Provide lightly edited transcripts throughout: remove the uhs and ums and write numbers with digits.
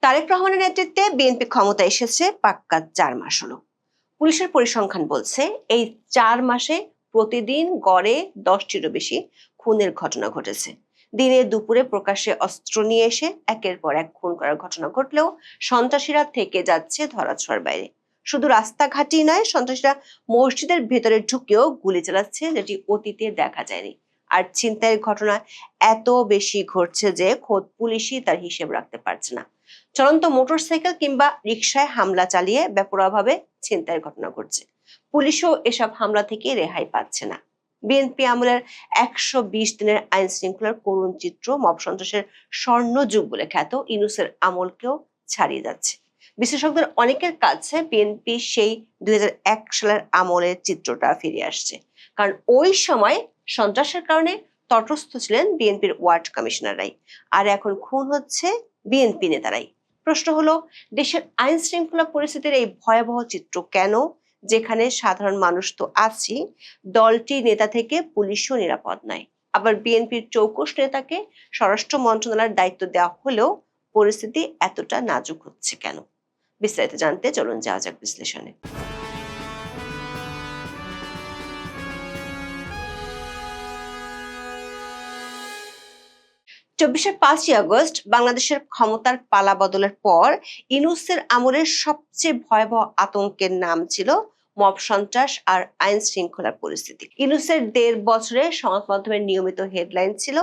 তারেক রহমানের নেতৃত্বে বিএনপি ক্ষমতায় এসেছে পাক্কা 4 মাস হলো। পুলিশের পরিসংখ্যান বলছে এই 4 মাসে প্রতিদিন গড়ে 10টিরও বেশি খুনের ঘটনা ঘটেছে। দিনে দুপুরে প্রকাশ্যে অস্ত্র নিয়ে এসে একের পর এক খুন করার ঘটনা ঘটলেও সন্ত্রাসীরা থেকে যাচ্ছে ধরাছোঁয়ার বাইরে। শুধু রাস্তাঘাটই নয়, সন্ত্রাসীরা মসজিদের ভেতরে ঢুকেও গুলি চালাচ্ছে, যেটি অতীতে দেখা যায়নি। আর ছিনতাইয়ের ঘটনা এত বেশি ঘটছে যে খোদ পুলিশই তার হিসেব রাখতে পারছে না। চলন্ত মোটরসাইকেল কিংবা রিকশায় হামলা চালিয়ে বেপরোয়াভাবে ছিনতাইয়ের ঘটনা ঘটছে। পুলিশও এসব হামলা থেকে রেহাই পাচ্ছে না। বিএনপি আমলের 120 দিনের আইন শৃঙ্খলার করুণ চিত্র মব সন্ত্রাসের স্বর্ণযুগ বলে খ্যাত ইউনূসের আমলকেও ছাড়িয়ে যাচ্ছে। বিশেষজ্ঞদের অনেকের কাছে বিএনপি সেই 2001 সালের আমলের চিত্রটা ফিরে আসছে, কারণ ওই সময় সন্ত্রাসের কারণে তটস্থ ছিলেন বিএনপির ওয়ার্ড কমিশনাররাই, আর এখন খুন হচ্ছে বিএনপি নেতারাই। প্রশ্ন হলো, দেশের আইন শৃঙ্খলা পরিস্থিতির এই ভয়াবহ চিত্র কেন, যেখানে সাধারণ মানুষ তো আছি, দলটি নেতা থেকে পুলিশও নিরাপদ নয়। আবার বিএনপির চৌকস নেতাকে স্বরাষ্ট্র মন্ত্রণালয়ের দায়িত্ব দেওয়া হলেও পরিস্থিতি এতটা নাজুক হচ্ছে কেন? বিস্তারিত জানতে চলুন যাওয়া যাক বিশ্লেষণে। 5 আগস্ট বাংলাদেশের ক্ষমতার পালা বদলের পর ইউনূসের আমলের সবচেয়ে ভয়াবহ আতঙ্কের নাম ছিল মব সন্ত্রাস আর আইন শৃঙ্খলার পরিস্থিতি। ইউনূসের 1.5 বছরে সংবাদ মাধ্যমের নিয়মিত হেডলাইন ছিল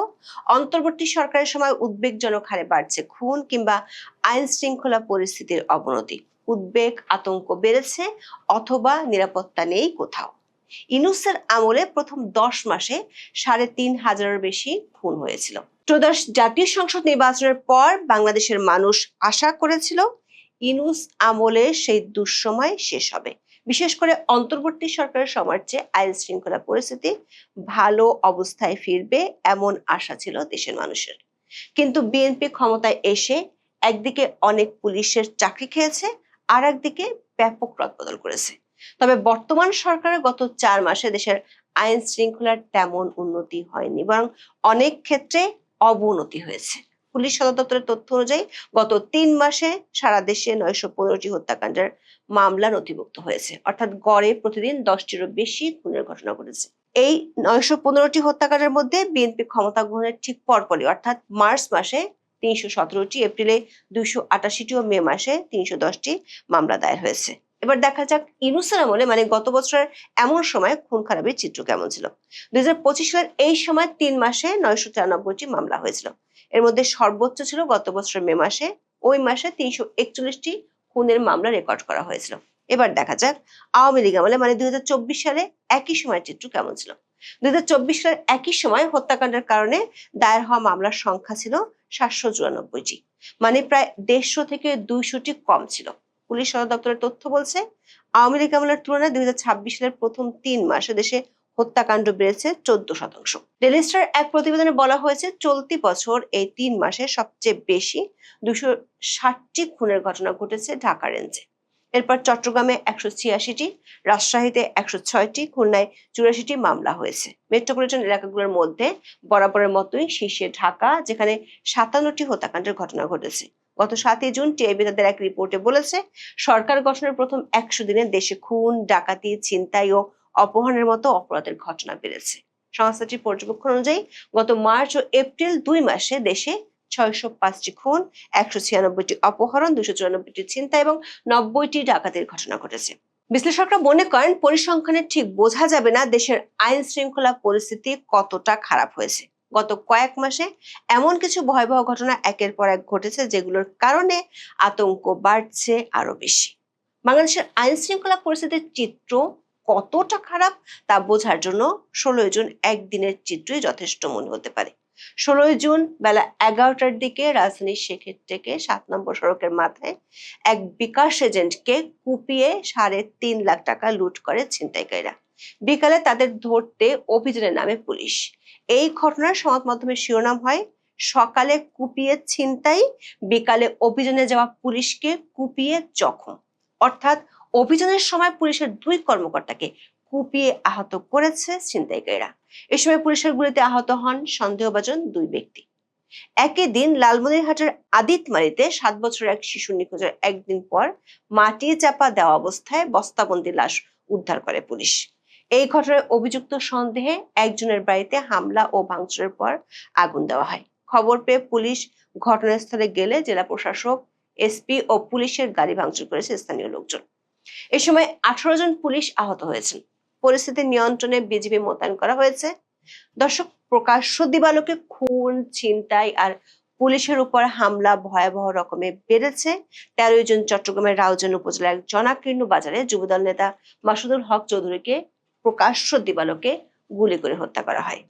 অন্তর্বর্তী সরকারের সময় উদ্বেগজনক হারে বাড়ছে খুন কিংবা আইন শৃঙ্খলা পরিস্থিতির অবনতি। উদ্বেগ, আতঙ্ক বেড়েছে অথবা নিরাপত্তা নেই কোথাও। ইউনূসের আমলে প্রথম 10 মাসে 3,500-এর বেশি খুন হয়েছিল। ত্রয়োদশ জাতীয় সংসদ নির্বাচনের পর বাংলাদেশের মানুষ আশা করেছিল ইউনূস আমলের সেই দুঃসময় শেষ হবে। বিশেষ করে অন্তর্বর্তী সরকারের সময়ের চেয়ে আইন শৃঙ্খলা পরিস্থিতি ভালো অবস্থায় ফিরবে, এমন আশা ছিল দেশের মানুষের। কিন্তু বিএনপি ক্ষমতায় এসে একদিকে অনেক পুলিশের চাকরি খেয়েছে, আর একদিকে ব্যাপক রদবদল করেছে। তবে বর্তমান সরকারের গত 4 মাসে দেশের আইন শৃঙ্খলার তেমন উন্নতি হয়নি, বরং অনেক ক্ষেত্রে অবনতি হয়েছে। পুলিশ সদর দপ্তরের তথ্য অনুযায়ী গত 3 মাসে সারা দেশে 915টি হত্যাকাণ্ডের মামলা নথিভুক্ত হয়েছে, অর্থাৎ গড়ে প্রতিদিন 10টিরও বেশি খুনের ঘটনা ঘটেছে। এই 915টি হত্যাকাণ্ডের মধ্যে বিএনপি ক্ষমতা গ্রহণের ঠিক পরপরই অর্থাৎ মার্চ মাসে 317টি, এপ্রিলে 288টি ও মে মাসে 310টি মামলা দায়ের হয়েছে। এবার দেখা যাক ইউনূসের আমলে মানে গত বছরের এমন সময় খুন খারাপের চিত্র কেমন ছিল। 2025 সালের এই সময় 3 মাসে 994টি মামলা হয়েছিল। এর মধ্যে সর্বোচ্চ ছিল গত বছরের মে মাসে। ওই মাসে 341টি খুনের মামলা রেকর্ড করা হয়েছিল। এবার দেখা যাক আওয়ামী লীগ আমলে মানে 2024 সালে একই সময়ের চিত্র কেমন ছিল। 2024 সালের একই সময় হত্যাকাণ্ডের কারণে দায়ের হওয়া মামলার সংখ্যা ছিল 794টি, মানে প্রায় 150 থেকে 200টি কম ছিল। পুলিশ সদর দপ্তরের তথ্য বলছে আওয়ামী লীগ আমলের তুলনায় 2026 সালের প্রথম 3 মাসে দেশে হত্যাকাণ্ড বেড়েছে 14%। ডেইলি স্টার এক প্রতিবেদনে বলা হয়েছে চলতি বছর এই 3 মাসে সবচেয়ে বেশি 260টি খুনের ঘটনা ঘটেছে ঢাকা রেঞ্জে। এরপর চট্টগ্রামে 186টি, রাজশাহীতে 106টি, খুলনায় 84টি মামলা হয়েছে। মেট্রোপলিটন এলাকাগুলোর মধ্যে বরাবরের মতোই শীর্ষে ঢাকা, যেখানে 57টি হত্যাকাণ্ডের ঘটনা ঘটেছে। গত 7 জুন টিআইবি তাদের এক রিপোর্টে বলেছে সরকার গঠনের প্রথম 100 দিনে দেশে খুন, ডাকাতি, ছিনতাই ও অপহরণের মতো অপরাধের ঘটনা বেড়েছে। সংস্থাটির পর্যবেক্ষণ অনুযায়ী গত মার্চ ও এপ্রিল 2 মাসে দেশে 605টি খুন, 196টি অপহরণ, 294টি ছিনতাই এবং 90টি ডাকাতির ঘটনা ঘটেছে। বিশ্লেষকরা মনে করেন পরিসংখ্যানে ঠিক বোঝা যাবে না দেশের আইন শৃঙ্খলা পরিস্থিতি কতটা খারাপ হয়েছে। গত কয়েক মাসে এমন কিছু ভয়াবহ ঘটনা একের পর এক ঘটেছে, যেগুলোর কারণে আতঙ্ক বাড়ছে আরো বেশি। বাংলাদেশের আইন শৃঙ্খলা পরিস্থিতির চিত্র কতটা খারাপ তা বোঝার জন্য 16 জুন একদিনের চিত্রই যথেষ্ট মনে হতে পারে। 16 জুন বেলা 11টার দিকে রাজধানীর শেখের থেকে 7 নম্বর সড়কের মাথায় এক বিকাশ এজেন্টকে কুপিয়ে 3.5 লাখ টাকা লুট করে ছিনতাইকারীরা। বিকালে তাদের ধরতে অভিযানের নামে পুলিশ। এই ঘটনার সংবাদ মাধ্যমের শিরোনাম হয় সকালে কুপিয়ে ছিনতাই, বিকালে অভিযানে যাওয়া পুলিশকে কুপিয়ে জখম। অর্থাৎ অভিযানের সময় পুলিশের 2 কর্মকর্তাকে কুপিয়ে আহত করেছে ছিনতাইকারীরা। এ সময় পুলিশের গুলিতে আহত হন সন্দেহভাজন 2 ব্যক্তি। একই দিন লালমনিরহাটের আদিতমারীতে 7 বছরের এক শিশু নিখোঁজের একদিন পর মাটি চাপা দেওয়া অবস্থায় বস্তাবন্দি লাশ উদ্ধার করে পুলিশ। এই ঘটনায় অভিযুক্ত সন্দেহে একজনের বাড়িতে হামলা ও ভাঙচুরের পর আগুন দেওয়া হয়। খবর পেয়ে পুলিশ ঘটনাস্থলে গেলে জেলা প্রশাসক, এসপি ও পুলিশের গাড়ি ভাঙচুর করেছে স্থানীয় লোকজন। এ সময় 18 জন পুলিশ আহত হয়েছেন। পরিস্থিতি নিয়ন্ত্রণে বিজিবি মোতায়েন করা হয়েছে। দর্শক, প্রকাশ্য দিবালোকে খুন, ছিনতাই আর পুলিশের উপর হামলা ভয়াবহ রকমে বেড়েছে। 13 জন চট্টগ্রামের রাউজান উপজেলার জনাকীর্ণ বাজারে যুবদল নেতা মাসুদুল হক চৌধুরীকে প্রকাশ্য দিবালোকে গুলি করে হত্যা করা হয়।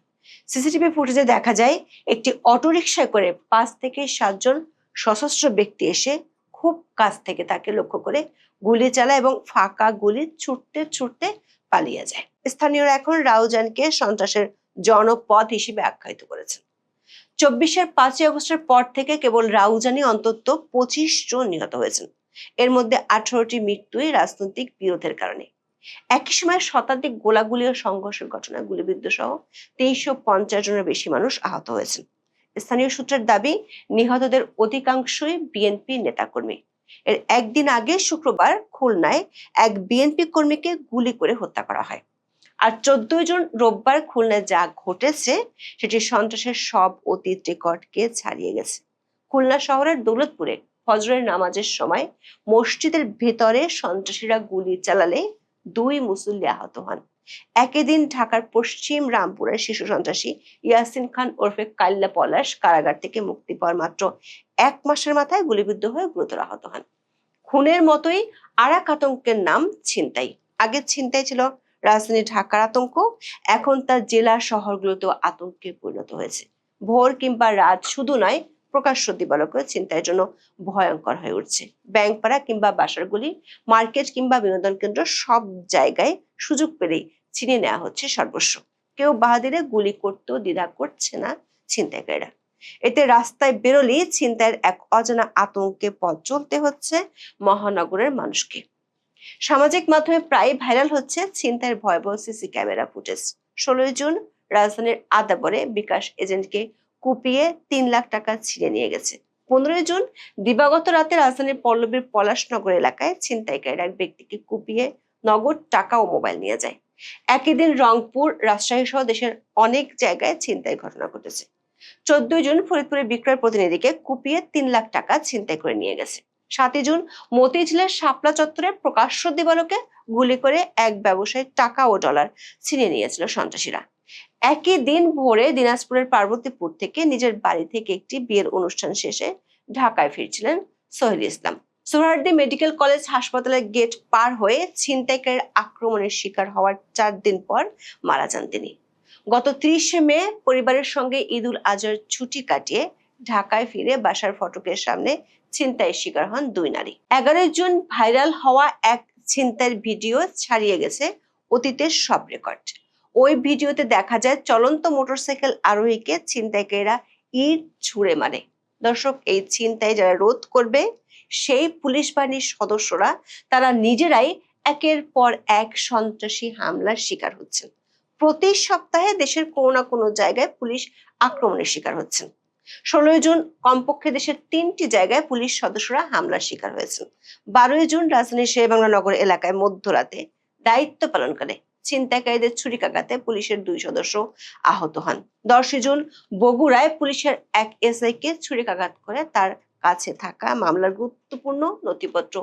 সিসিটিভি ফুটেজে দেখা যায় একটি অটোরিকশায় করে 5 থেকে 7 জন সশস্ত্র ব্যক্তি এসে খুব কাছ থেকে তাকে লক্ষ্য করে গুলি চালায় এবং ফাঁকা গুলি ছুটতে ছুটতে পালিয়ে যায়। স্থানীয়রা এখন রাউজানকে সন্ত্রাসের জনপদ হিসেবে আখ্যায়িত করেছেন। 24-এর 5ই আগস্টের পর থেকে কেবল রাউজানে অন্তত 25 জন নিহত হয়েছেন। এর মধ্যে 18টি মৃত্যুই রাজনৈতিক বিরোধের কারণে। একই সময় শতাধিক গোলাগুলি ও সংঘর্ষের ঘটনায় গুলিবিদ্ধ সহ 350 জনের বেশি মানুষ আহত হয়েছেন। স্থানীয় সূত্রের দাবি, নিহতদের অধিকাংশই বিএনপি নেতাকর্মী। এর একদিন আগে শুক্রবার খুলনায় এক বিএনপি কর্মীকে গুলি করে হত্যা করা হয়। আর 14 জন রোববার খুলনায় যা ঘটেছে সেটি সন্ত্রাসের সব অতীত রেকর্ডকে ছাড়িয়ে গেছে। খুলনা শহরের দৌলতপুরে ফজরের নামাজের সময় মসজিদের ভেতরে সন্ত্রাসীরা গুলি চালালে 2 মুসল্লি আহত হন। একই দিন ঢাকার পশ্চিম রামপুরের শিশু সন্ত্রাসী ইয়াসিন খান ওরফে কাল্লা পলাশ কারাগার থেকে মুক্তি পাওয়ার মাত্র 1 মাসের মাথায় গুলিবিদ্ধ হয়ে গুরুতর আহত হন। খুনের মতোই আর এক আতঙ্কের নাম ছিনতাই। আগে ছিনতাই ছিল রাজধানী ঢাকার আতঙ্ক, এখন তা জেলা শহরগুলোতেও আতঙ্কে পরিণত হয়েছে। ভোর কিংবা রাত শুধু নয়, প্রকাশ্য দিবালোকে ছিনতাইয়ের জন্য ভয়ঙ্কর হয়ে উঠছে। ব্যাংকপাড়া কিংবা বাসারগুলি, মার্কেট কিংবা বিনোদন কেন্দ্র, সব জায়গায় সুযোগ পেলেই ছিনিয়ে নেওয়া হচ্ছে সর্বস্ব। কেউ বাহাদিরে গুলি করতেও দ্বিধা করছে না ছিনতাইকারীরা। এতে রাস্তায় বেরোলেই ছিনতাইয়ের এক অজানা আতঙ্কে পথ চলতে হচ্ছে মহানগরের মানুষকে। সামাজিক মাধ্যমে প্রায় ভাইরাল হচ্ছে ছিনতাইয়ের ভয়াবহ সিসি ক্যামেরা ফুটেজ। 16 জুন রাজধানীর আদাবরে বিকাশ এজেন্টকে কুপিয়ে 3 লাখ টাকা ছিনিয়ে নিয়ে গেছে। 15 জুন দিবাগত রাতে রাজধানীর পল্লবীর পলাশনগর এলাকায় ছিনতাইকারীরা এক ব্যক্তিকে কুপিয়ে নগদ টাকা ও মোবাইল নিয়ে যায়। একই দিন রংপুর, রাজশাহী সহ দেশের অনেক জায়গায় ছিনতাই ঘটনা ঘটেছে। 14 জুন ফরিদপুরের বিক্রয় প্রতিনিধিকে কুপিয়ে 3 লাখ টাকা ছিনতাই করে নিয়ে গেছে। 7 জুন মতিঝিলের শাপলা চত্বরে প্রকাশ্য দিবালোকে গুলি করে এক ব্যবসায়ী টাকা ও ডলার ছিনিয়ে নিয়েছিল সন্ত্রাসীরা। একই দিন ভোরে দিনাজপুরের পার্বতীপুর থেকে নিজের বাড়ি থেকে একটি বিয়ের অনুষ্ঠান শেষে ঢাকায় ফিরছিলেন সোহেল ইসলাম। সোহরাওয়ার্দী মেডিকেল কলেজ হাসপাতালের গেট পার হয়ে ছিনতাইকারীর আক্রমণের শিকার হওয়ার 4 দিন পর মারা যান তিনি। গত 30 মে পরিবারের সঙ্গে ঈদ উল আজহার ছুটি কাটিয়ে ঢাকায় ফিরে বাসার ফটকের সামনে ছিনতাইয়ের শিকার হন 2 নারী। 11 জুন ভাইরাল হওয়া এক ছিনতাইয়ের ভিডিও ছাড়িয়ে গেছে অতীতের সব রেকর্ড। ওই ভিডিওতে দেখা যায় চলন্ত মোটরসাইকেল আরোহীকে ছিনতাইকারীরা ইট ছুঁড়ে মারে। দর্শক, এই ছিনতাই যারা রোধ করবে সেই পুলিশ বাহিনীর সদস্যরা তারা নিজেরাই একের পর এক সন্ত্রাসী হামলার শিকার হচ্ছেন। প্রতি সপ্তাহে দেশের কোনো না কোনো জায়গায় পুলিশ আক্রমণের শিকার হচ্ছেন। 16 জুন কমপক্ষে দেশের 3টি জায়গায় পুলিশ সদস্যরা হামলার শিকার হয়েছেন। 12 জুন রাজধানীর শেরেবাংলা নগর এলাকায় মধ্যরাতে দায়িত্ব পালনকালে ছিনতাইকারীদের ছুরিকাঘাতে পুলিশের 2 সদস্য আহত হন। 10 জুন বগুড়ায় পুলিশের এক এসআইকে ছুরিকাঘাত করে তার কাছে থাকা মামলার গুরুত্বপূর্ণ নথিপত্র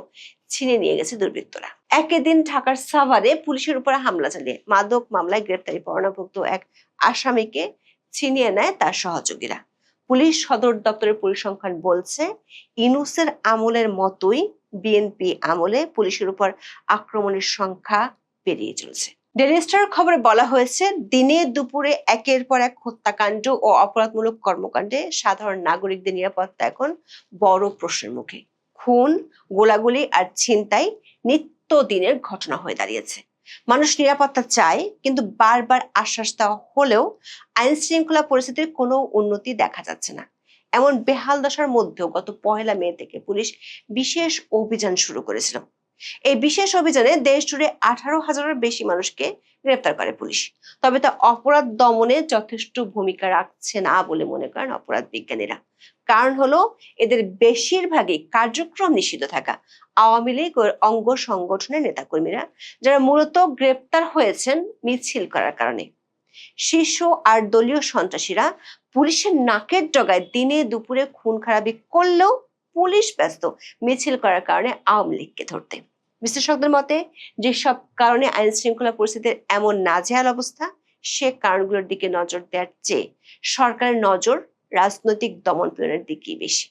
ছিনিয়ে নিয়ে গেছে দুর্বৃত্তরা। একই দিন ঢাকার সাভারে পুলিশের উপর হামলা চালিয়ে মাদক মামলায় গ্রেপ্তারি পরোয়ানাভুক্ত এক আসামিকে ছিনিয়ে নেয় তার সহযোগীরা। পুলিশ সদর দপ্তরের পরিসংখ্যান বলছে, ইউনূসের আমলের মতোই বিএনপি আমলে পুলিশের উপর আক্রমণের সংখ্যা বেড়ে চলেছে। ডেইলি স্টার খবরে বলা হয়েছে, দিনে দুপুরে একের পর এক হত্যাকাণ্ড ও অপরাধমূলক কর্মকাণ্ডে সাধারণ নাগরিকদের নিরাপত্তা এখন বড় প্রশ্নের মুখে। খুন, গোলাগুলি আর ছিনতাই নিত্যদিনের ঘটনা হয়ে দাঁড়িয়েছে। মানুষ নিরাপত্তা চায়, কিন্তু বারবার আশ্বাস দেওয়া হলেও আইন শৃঙ্খলা পরিস্থিতির কোনো উন্নতি দেখা যাচ্ছে না। এমন বেহাল দশার মধ্যেও গত 1 মে থেকে পুলিশ বিশেষ অভিযান শুরু করেছিল। এই বিশেষ অভিযানে দেশ জুড়ে 18,000-এর বেশি মানুষকে গ্রেপ্তার করে পুলিশ। তবে তা অপরাধ দমনে যথেষ্ট ভূমিকা রাখছে না বলে মনে করেন অপরাধ বিজ্ঞানীরা। কারণ হলো এদের বেশিরভাগই কার্যক্রম নিষিদ্ধ থাকা আওয়ামী লীগ ও অঙ্গ সংগঠনের নেতাকর্মীরা, যারা মূলত গ্রেপ্তার হয়েছেন মিছিল করার কারণে। শীর্ষ আর দলীয় সন্ত্রাসীরা পুলিশের নাকের ডগায় দিনে দুপুরে খুন খারাপি করলেও পুলিশ ব্যস্ত মিছিল করার কারণে আওয়ামী লীগকে ধরতে। বিশ্লেষকদের মতে যেসব কারণে আইন শৃঙ্খলা পরিস্থিতির এমন নাজেহাল অবস্থা, সে কারণগুলোর দিকে নজর দেওয়ার চেয়ে সরকারের নজর রাজনৈতিক দমন পীড়নের দিকেই বেশি।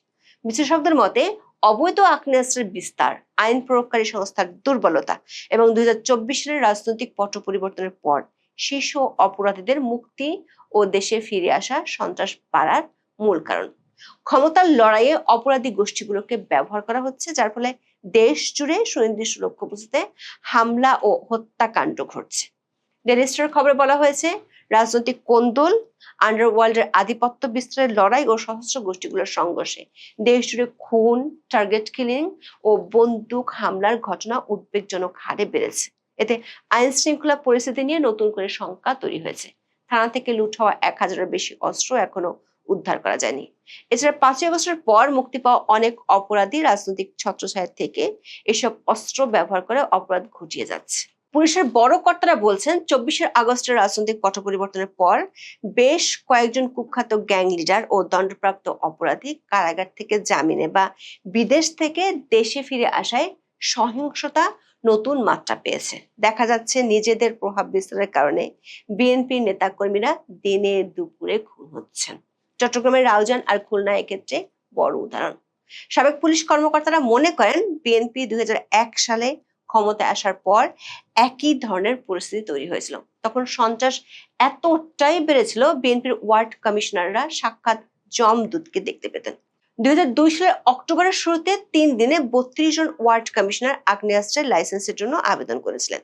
বিশ্লেষকদের মতে অবৈধ আগ্নেয়াস্ত্রের বিস্তার, আইন প্রয়োগকারী সংস্থার দুর্বলতা এবং 2024 সালের রাজনৈতিক পট পরিবর্তনের পর শীর্ষ অপরাধীদের মুক্তি ও দেশে ফিরে আসা সন্ত্রাস বাড়ার মূল কারণ। ক্ষমতার লড়াইয়ে অপরাধী গোষ্ঠীগুলোকে ব্যবহার করা হচ্ছে, যার ফলে দেশ জুড়ে সুনির্দিষ্ট লক্ষ্যবস্তুতে হামলা ও হত্যাকাণ্ড ঘটছে। ডেইলি স্টারের খবরে বলা হয়েছে, রাজনৈতিক কোন্দল, আন্ডারওয়ার্ল্ডের আধিপত্য বিস্তারের লড়াই ও সশস্ত্র গোষ্ঠীগুলোর সংঘর্ষে দেশ জুড়ে খুন, টার্গেট কিলিং ও বন্দুক হামলার ঘটনা উদ্বেগজনক হারে বেড়েছে। এতে আইন শৃঙ্খলা পরিস্থিতি নিয়ে নতুন করে শঙ্কা তৈরি হয়েছে। থানা থেকে লুট হওয়া 1,000-এর বেশি অস্ত্র এখনো উদ্ধার করা যায়নি। এছাড়া 5 আগস্টের পর মুক্তি পাওয়া অনেক অপরাধী রাজনৈতিক ছত্রছায়া থেকে এসব অস্ত্র ব্যবহার করে অপরাধ ঘটিয়ে যাচ্ছে। পুলিশের বড় কর্তারা বলছেন, 24 আগস্টের রাজনৈতিক পট পরিবর্তনের পর বেশ কয়েকজন কুখ্যাত গ্যাং লিডার ও দণ্ডপ্রাপ্ত অপরাধী কারাগার থেকে জামিনে বা বিদেশ থেকে দেশে ফিরে আসায় সহিংসতা নতুন মাত্রা পেয়েছে। দেখা যাচ্ছে নিজেদের প্রভাব বিস্তারের কারণে বিএনপির নেতাকর্মীরা দিনে দুপুরে খুন হচ্ছেন। চট্টগ্রামের রাউজান আর খুলনা এক্ষেত্রে বড় উদাহরণ। সাবেক পুলিশ কর্মকর্তারা মনে করেন, বিএনপি 2001 সালে ক্ষমতায় আসার পর একই ধরনের পরিস্থিতি তৈরি হয়েছিল। তখন সন্ত্রাস এতটাই বেড়েছিল, বিএনপির ওয়ার্ড কমিশনাররা সাক্ষাৎ জমদূতকে দেখতে পেতেন। 2002 সালের অক্টোবরের শুরুতে 3 দিনে 32 জন ওয়ার্ড কমিশনার আগ্নেয়াস্ত্রের লাইসেন্সের জন্য আবেদন করেছিলেন।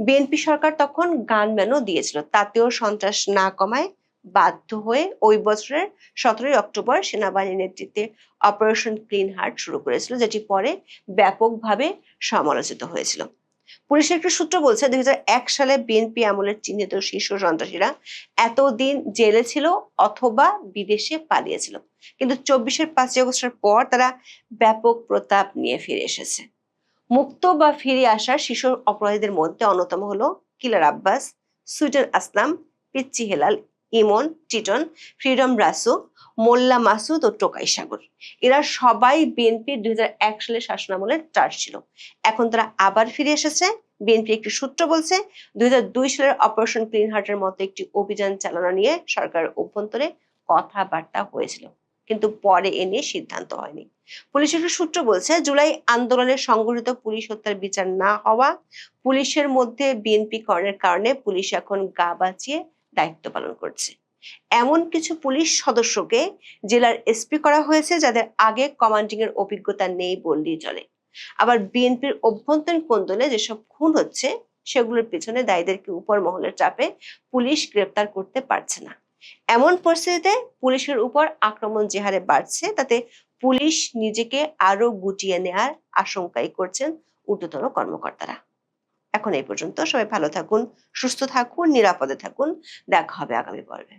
বিএনপি সরকার তখন গানম্যানও দিয়েছিল, তাতেও সন্ত্রাস না কমায় বাধ্য হয়ে ওই বছরের 17 অক্টোবর সেনাবাহিনীর নেতৃত্বে অপারেশন ক্লিন হার্ট শুরু করেছিল, যেটি পরে ব্যাপকভাবে সমালোচিত হয়েছিল। পুলিশের একটি সূত্র বলছে, 2001 সালে বিএনপি আমলের চিহ্নিত শীর্ষ সন্ত্রাসীরা এতদিন জেলে ছিল অথবা বিদেশে পালিয়েছিল, কিন্তু 24-এর 5 আগস্টের পর তারা ব্যাপক প্রতাপ নিয়ে ফিরে এসেছে। মুক্ত বা ফিরে আসার শীর্ষ অপরাধীদের মধ্যে অন্যতম হলো কিলার আব্বাস, সুইডেন আসলাম, পিচ্চি হেলাল, ইমন, টিটন, ফ্রিডম রাসু, মোল্লা মাসুদ ও টোকাই সাগর। এরা সবাই বিএনপির 2001 সালের শাসনামলের টার্চ ছিল। এখন তারা আবার ফিরে এসেছে। বিএনপি একটি সূত্র বলছে, 2002 সালের অপারেশন ক্লিন হার্টের মতো একটি অভিযান চালানো নিয়ে সরকারের অভ্যন্তরে কথাবার্তা হয়েছিল, কিন্তু পরে এ নিয়ে সিদ্ধান্ত হয়নি। পুলিশের একটি সূত্র বলছে, জুলাই আন্দোলনের সংগঠিত পুলিশ হত্যার বিচার না হওয়া, পুলিশের মধ্যে বিএনপি করণের কারণে পুলিশ এখন গা বাঁচিয়ে দায়িত্ব পালন করছে। এমন কিছু পুলিশ সদস্যকে জেলার এসপি করা হয়েছে, যাদের আগে কমান্ডিং এর অভিজ্ঞতা নেই বললেই চলে। আবার বিএনপির অভ্যন্তরীণ কোন্দলে যেসব খুন হচ্ছে, সেগুলোর পেছনে দায়ীদেরকে উপর মহলের চাপে পুলিশ গ্রেপ্তার করতে পারছে না। এমন পরিস্থিতিতে পুলিশের উপর আক্রমণ যে হারে বাড়ছে, তাতে পুলিশ নিজেকে আরো গুটিয়ে নেওয়ার আশঙ্কাই করছেন ঊর্ধ্বতন কর্মকর্তারা। এখন এই পর্যন্ত। সবাই ভালো থাকুন, সুস্থ থাকুন, নিরাপদে থাকুন। দেখা হবে আগামী পর্বে।